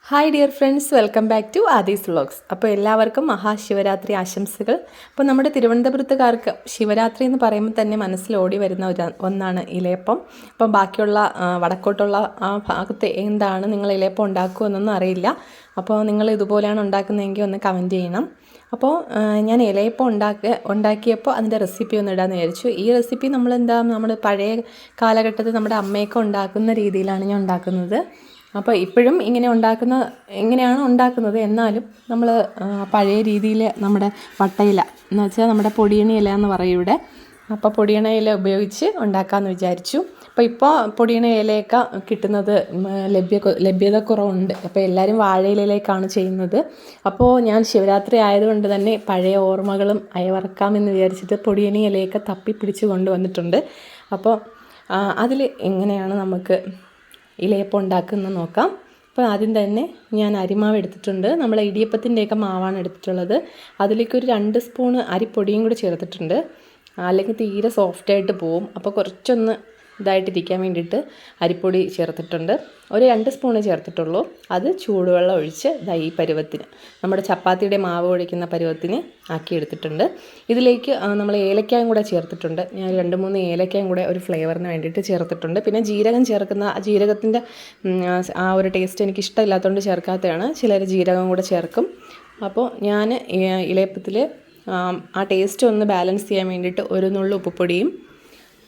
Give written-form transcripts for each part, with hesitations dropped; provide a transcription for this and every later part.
Hi dear friends, welcome back to Aadi's vlogs. അപ്പോൾ എല്ലാവർക്കും മഹാശിവരാത്രി ആശംസകൾ. അപ്പോൾ നമ്മുടെ തിരുവനന്തപുരത്തുകാർക്ക് ശിവരാത്രി എന്ന് പറയുമ്പോൾ തന്നെ മനസ്സിൽ ഓടി വരുന്ന ഒന്നാണ് ഇലയപ്പം. അപ്പം ബാക്കിയുള്ള വടക്കോട്ടുള്ള ആ ഭാഗത്ത് എന്താണ് നിങ്ങൾ ഇലയപ്പം ഉണ്ടാക്കുമെന്നൊന്നും അറിയില്ല. അപ്പോൾ നിങ്ങൾ ഇതുപോലെയാണ് ഉണ്ടാക്കുന്നതെങ്കിൽ ഒന്ന് കമൻറ്റ് ചെയ്യണം. അപ്പോൾ ഞാൻ ഇലയപ്പം ഉണ്ടാക്കിയപ്പോൾ അതിൻ്റെ റെസിപ്പി ഒന്ന് ഇടാമെന്ന് വിചാരിച്ചു. ഈ റെസിപ്പി നമ്മൾ പഴയ കാലഘട്ടത്തിൽ നമ്മുടെ അമ്മയൊക്കെ ഉണ്ടാക്കുന്ന രീതിയിലാണ് ഞാൻ ഉണ്ടാക്കുന്നത്. അപ്പോൾ ഇപ്പോഴും ഇങ്ങനെയാണ് ഉണ്ടാക്കുന്നത്. എന്നാലും നമ്മൾ പഴയ രീതിയിൽ നമ്മുടെ വട്ടയില എന്ന് വെച്ചാൽ നമ്മുടെ പൊടിയണി ഇല എന്ന് പറയും ഇവിടെ. അപ്പോൾ പൊടിയണ ഇല ഉപയോഗിച്ച് ഉണ്ടാക്കാമെന്ന് വിചാരിച്ചു. ഇപ്പോൾ പൊടിയണ ഇലയൊക്കെ കിട്ടുന്നത് ലഭ്യത കുറവുണ്ട്. അപ്പോൾ എല്ലാവരും വാഴയിലേക്കാണ് ചെയ്യുന്നത്. അപ്പോൾ ഞാൻ ശിവരാത്രി ആയതുകൊണ്ട് തന്നെ പഴയ ഓർമ്മകളും അയവറക്കാമെന്ന് വിചാരിച്ചിട്ട് പൊടിയണി ഇലയൊക്കെ തപ്പിപ്പിടിച്ച് കൊണ്ടുവന്നിട്ടുണ്ട്. അപ്പോൾ അതിൽ എങ്ങനെയാണ് നമുക്ക് ഇലയപ്പം ഉണ്ടാക്കുന്നത് നോക്കാം. അപ്പോൾ ആദ്യം തന്നെ ഞാൻ അരിമാവ് എടുത്തിട്ടുണ്ട്. നമ്മൾ ഇടിയപ്പത്തിൻ്റെയൊക്കെ മാവാണ് എടുത്തിട്ടുള്ളത്. അതിലേക്ക് ഒരു 2 സ്പൂണ് അരിപ്പൊടിയും കൂടി ചേർത്തിട്ടുണ്ട്. അല്ലെങ്കിൽ തീരെ സോഫ്റ്റായിട്ട് പോവും. അപ്പോൾ കുറച്ചൊന്ന് ഇതായിട്ടിരിക്കാൻ വേണ്ടിയിട്ട് അരിപ്പൊടി ചേർത്തിട്ടുണ്ട്. ഒരു 2 സ്പൂണ് ചേർത്തിട്ടുള്ളൂ. അത് ചൂടുവെള്ളം ഒഴിച്ച് ഈ പരുവത്തിന്, നമ്മുടെ ചപ്പാത്തിയുടെ മാവ് ഒഴിക്കുന്ന പരുവത്തിന് ആക്കിയെടുത്തിട്ടുണ്ട്. ഇതിലേക്ക് നമ്മൾ ഏലക്കായും കൂടെ ചേർത്തിട്ടുണ്ട്. ഞാൻ 2-3 ഏലക്കായും കൂടെ ഒരു ഫ്ലേവറിന് വേണ്ടിയിട്ട് ചേർത്തിട്ടുണ്ട്. പിന്നെ ജീരകം ചേർക്കുന്ന ജീരകത്തിൻ്റെ ആ ഒരു ടേസ്റ്റ് എനിക്ക് ഇഷ്ടമില്ലാത്തതുകൊണ്ട് ചേർക്കാത്തതാണ്. ചിലർ ജീരകം കൂടെ ചേർക്കും. അപ്പോൾ ഞാൻ ഇലയപ്പത്തിൽ ആ ടേസ്റ്റ് ഒന്ന് ബാലൻസ് ചെയ്യാൻ വേണ്ടിയിട്ട് ഒരു നുള്ളു ഉപ്പുപൊടിയും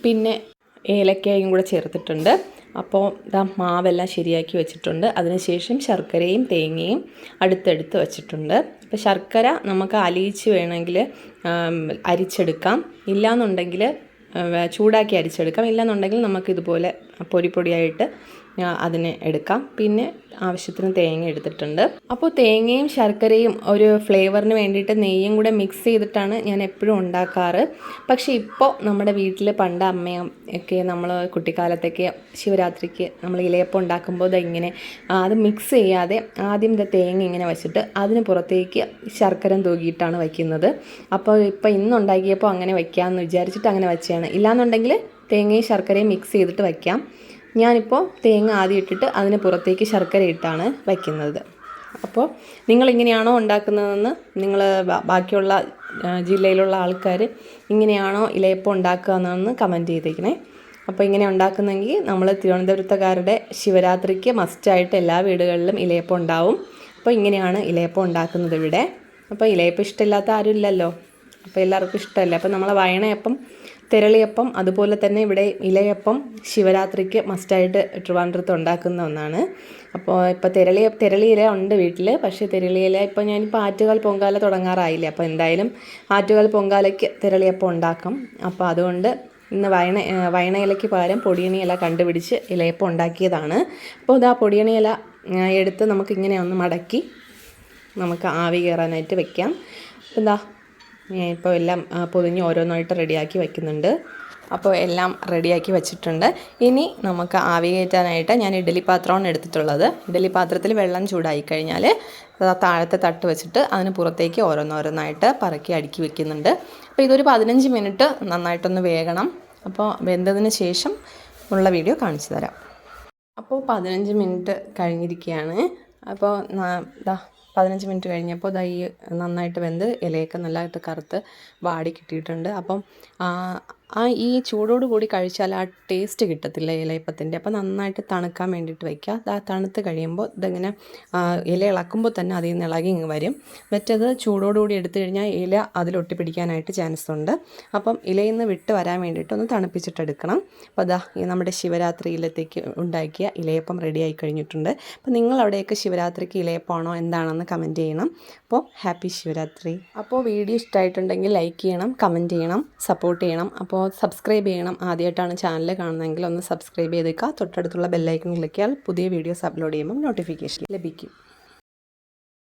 പിന്നെ ഏലക്കായും കൂടെ ചേർത്തിട്ടുണ്ട്. അപ്പോൾ മാവെല്ലാം ശരിയാക്കി വെച്ചിട്ടുണ്ട്. അതിനുശേഷം ശർക്കരയും തേങ്ങയും അടുത്തടുത്ത് വെച്ചിട്ടുണ്ട്. അപ്പോൾ ശർക്കര നമുക്ക് അലിയിച്ച് വേണമെങ്കിൽ അരിച്ചെടുക്കാം. ഇല്ലയെന്നുണ്ടെങ്കിൽ ചൂടാക്കി അരിച്ചെടുക്കാം. ഇല്ലയെന്നുണ്ടെങ്കിൽ നമുക്കിതുപോലെ പൊടിയായിട്ട് അതിനെ എടുക്കാം. പിന്നെ ആവശ്യത്തിന് തേങ്ങ എടുത്തിട്ടുണ്ട്. അപ്പോൾ തേങ്ങയും ശർക്കരയും ഒരു ഫ്ലേവറിന് വേണ്ടിയിട്ട് നെയ്യും കൂടെ മിക്സ് ചെയ്തിട്ടാണ് ഞാൻ എപ്പോഴും ഉണ്ടാക്കാറ്. പക്ഷേ ഇപ്പോൾ നമ്മുടെ വീട്ടിൽ പണ്ട് അമ്മയും ഒക്കെ നമ്മൾ കുട്ടിക്കാലത്തൊക്കെ ശിവരാത്രിക്ക് നമ്മൾ ഇലയപ്പം ഉണ്ടാക്കുമ്പോൾ ഇങ്ങനെ അത് മിക്സ് ചെയ്യാതെ ആദ്യം തേങ്ങ ഇങ്ങനെ വെച്ചിട്ട് അതിന് പുറത്തേക്ക് ശർക്കര തൂകിയിട്ടാണ് വയ്ക്കുന്നത്. അപ്പോൾ ഇന്നുണ്ടാക്കിയപ്പോൾ അങ്ങനെ വയ്ക്കാമെന്ന് വിചാരിച്ചിട്ട് അങ്ങനെ വെച്ചതാണ്. ഇല്ലയെന്നുണ്ടെങ്കിൽ തേങ്ങയും ശർക്കരയും മിക്സ് ചെയ്തിട്ട് വയ്ക്കാം. ഞാനിപ്പോൾ തേങ്ങ ആദ്യം ഇട്ടിട്ട് അതിന് പുറത്തേക്ക് ശർക്കര ഇട്ടാണ് വയ്ക്കുന്നത്. അപ്പോൾ നിങ്ങളിങ്ങനെയാണോ ഉണ്ടാക്കുന്നതെന്ന് നിങ്ങൾ ബാക്കിയുള്ള ജില്ലയിലുള്ള ആൾക്കാർ ഇങ്ങനെയാണോ ഇലയപ്പം ഉണ്ടാക്കുകയെന്ന് കമൻറ്റ് ചെയ്തേക്കണേ. അപ്പോൾ ഇങ്ങനെ ഉണ്ടാക്കുന്നെങ്കിൽ നമ്മൾ തിരുവനന്തപുരത്തുകാരുടെ ശിവരാത്രിക്ക് മസ്റ്റായിട്ട് എല്ലാ വീടുകളിലും ഇലയപ്പം ഉണ്ടാവും. അപ്പോൾ ഇങ്ങനെയാണ് ഇലയപ്പം ഉണ്ടാക്കുന്നത് ഇവിടെ. അപ്പോൾ ഇലയപ്പം ഇഷ്ടമില്ലാത്ത ആരും ഇല്ലല്ലോ. അപ്പോൾ എല്ലാവർക്കും ഇഷ്ടമല്ല. അപ്പോൾ നമ്മളെ വയണയപ്പം, തെരളിയപ്പം, അതുപോലെ തന്നെ ഇവിടെ ഇലയപ്പം ശിവരാത്രിക്ക് മസ്റ്റായിട്ട് ട്രിവാൻഡ്രത്ത് ഉണ്ടാക്കുന്ന ഒന്നാണ്. അപ്പോൾ ഇപ്പോൾ തെരളി ഇല ഉണ്ട് വീട്ടിൽ. പക്ഷേ തെരളി ഇല ഞാനിപ്പോൾ ആറ്റുകാൽ പൊങ്കാല തുടങ്ങാറായില്ല. അപ്പോൾ എന്തായാലും ആറ്റുകാൽ പൊങ്കാലയ്ക്ക് തെരളിയപ്പം ഉണ്ടാക്കും. അപ്പോൾ അതുകൊണ്ട് ഇന്ന് വയണ ഇലയ്ക്ക് പകരം പൊടിയണി ഇല കണ്ടുപിടിച്ച് ഇലയപ്പം ഉണ്ടാക്കിയതാണ്. അപ്പോൾ പൊടിയണി ഇല എടുത്ത് നമുക്കിങ്ങനെ ഒന്ന് മടക്കി നമുക്ക് ആവി കയറാനായിട്ട് വെക്കാം. ഇപ്പോൾ എല്ലാം പൊതിഞ്ഞ് ഓരോന്നായിട്ട് റെഡിയാക്കി വയ്ക്കുന്നുണ്ട്. അപ്പോൾ എല്ലാം റെഡിയാക്കി വെച്ചിട്ടുണ്ട്. ഇനി നമുക്ക് ആവി കയറ്റാനായിട്ട് ഞാൻ ഇഡ്ഡലി പാത്രമാണ് എടുത്തിട്ടുള്ളത്. ഇഡ്ഡലി പാത്രത്തിൽ വെള്ളം ചൂടായി കഴിഞ്ഞാൽ താഴത്തെ തട്ട് വെച്ചിട്ട് അതിന് പുറത്തേക്ക് ഓരോന്നായിട്ട് പറക്കി അടുക്കി വെക്കുന്നുണ്ട്. അപ്പോൾ ഇതൊരു 15 മിനിറ്റ് നന്നായിട്ടൊന്ന് വേകണം. അപ്പോൾ വെന്തതിന് ശേഷം ഉള്ള വീഡിയോ കാണിച്ചു തരാം. അപ്പോൾ 15 മിനിറ്റ് കഴിഞ്ഞിരിക്കുകയാണ്. അപ്പോൾ 15 മിനിറ്റ് കഴിഞ്ഞപ്പോൾ ഈ നന്നായിട്ട് വെന്ത് ഇലയൊക്കെ നല്ലതായിട്ട് കറുത്ത് വാടി കിട്ടിയിട്ടുണ്ട്. അപ്പം ഈ ചൂടോട് കൂടി കഴിച്ചാൽ ആ ടേസ്റ്റ് കിട്ടത്തില്ല ഇലയപ്പത്തിൻ്റെ. അപ്പോൾ നന്നായിട്ട് തണുക്കാൻ വേണ്ടിയിട്ട് വയ്ക്കുക. തണുത്ത് കഴിയുമ്പോൾ ഇതിങ്ങനെ ഇല ഇളക്കുമ്പോൾ തന്നെ അതിൽ നിന്ന് ഇളകി ഇങ്ങ് വരും. മറ്റേത് ചൂടോടുകൂടി എടുത്തു കഴിഞ്ഞാൽ ഇല അതിലൊട്ടി പിടിക്കാനായിട്ട് ചാൻസ് ഉണ്ട്. അപ്പം ഇലയിൽ നിന്ന് വിട്ട് വരാൻ വേണ്ടിയിട്ട് ഒന്ന് തണുപ്പിച്ചിട്ടെടുക്കണം. അപ്പോൾ നമ്മുടെ ശിവരാത്രിയിലത്തേക്ക് ഉണ്ടാക്കിയ ഇലയപ്പം റെഡിയായി കഴിഞ്ഞിട്ടുണ്ട്. അപ്പോൾ നിങ്ങൾ അവിടെയൊക്കെ ശിവരാത്രിക്ക് ഇലയപ്പമാണോ എന്താണെന്ന് കമൻറ്റ് ചെയ്യണം. അപ്പോൾ ഹാപ്പി ശിവരാത്രി. അപ്പോൾ വീഡിയോ ഇഷ്ടമായിട്ടുണ്ടെങ്കിൽ ലൈക്ക് ചെയ്യണം, കമൻറ്റ് ചെയ്യണം, സപ്പോർട്ട് ചെയ്യണം. അപ്പോൾ സബ്സ്ക്രൈബ് ചെയ്യണം. ആദ്യമായിട്ടാണ് ചാനൽ കാണുന്നതെങ്കിൽ ഒന്ന് സബ്സ്ക്രൈബ് ചെയ്തേക്കുക. തൊട്ടടുത്തുള്ള ബെല്ലൈക്കൺ ക്ലിക്കിയാൽ പുതിയ വീഡിയോസ് അപ്ലോഡ് ചെയ്യുമ്പോൾ നോട്ടിഫിക്കേഷൻ ലഭിക്കും.